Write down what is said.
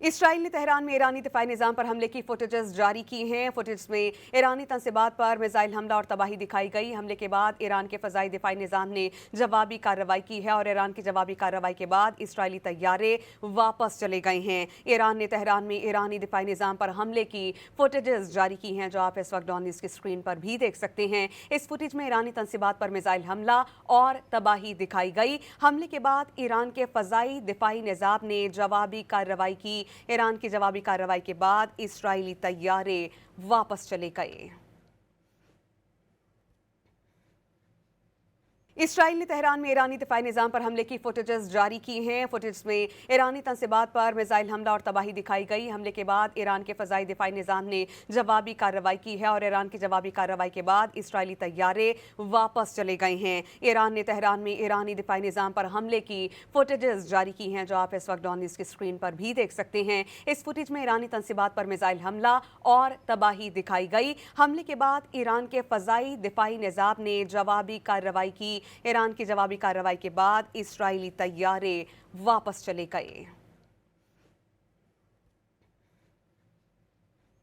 اسرائیل نے تہران میں ایرانی دفاعی نظام پر حملے کی فوٹیجز جاری کی ہیں۔ فوٹیج میں ایرانی تنصیبات پر میزائل حملہ اور تباہی دکھائی گئی۔ حملے کے بعد ایران کے فضائی دفاعی نظام نے جوابی کارروائی کی ہے اور ایران کی جوابی کارروائی کے بعد اسرائیلی طیارے واپس چلے گئے ہیں۔ ایران نے تہران میں ایرانی دفاعی نظام پر حملے کی فوٹیجز جاری کی ہیں، جو آپ اس وقت ڈان نیوز کی اسکرین پر بھی دیکھ سکتے ہیں۔ اس فوٹیج میں ایرانی تنصیبات پر میزائل حملہ اور تباہی دکھائی گئی۔ حملے کے بعد ایران کے فضائی دفاعی نظام نے جوابی کارروائی کی۔ ایران کی جوابی کارروائی کے بعد اسرائیلی طیارے واپس چلے گئے۔ اسرائیل نے تہران میں ایرانی دفاعی نظام پر حملے کی فوٹیجز جاری کی ہیں۔ فوٹیج میں ایرانی تنصیبات پر میزائل حملہ اور تباہی دکھائی گئی۔ حملے کے بعد ایران کے فضائی دفاعی نظام نے جوابی کارروائی کی ہے اور ایران کی جوابی کارروائی کے بعد اسرائیلی طیارے واپس چلے گئے ہیں۔ ایران نے تہران میں ایرانی دفاعی نظام پر حملے کی فوٹیجز جاری کی ہیں، جو آپ اس وقت ڈان نیوز کی اسکرین پر بھی دیکھ سکتے ہیں۔ اس فوٹیج میں ایرانی تنصیبات پر میزائل حملہ اور تباہی دکھائی گئی۔ حملے کے بعد ایران کے فضائی دفاعی نظام نے جوابی کارروائی کی۔ ایران کی جوابی کارروائی کے بعد اسرائیلی طیارے واپس چلے گئے۔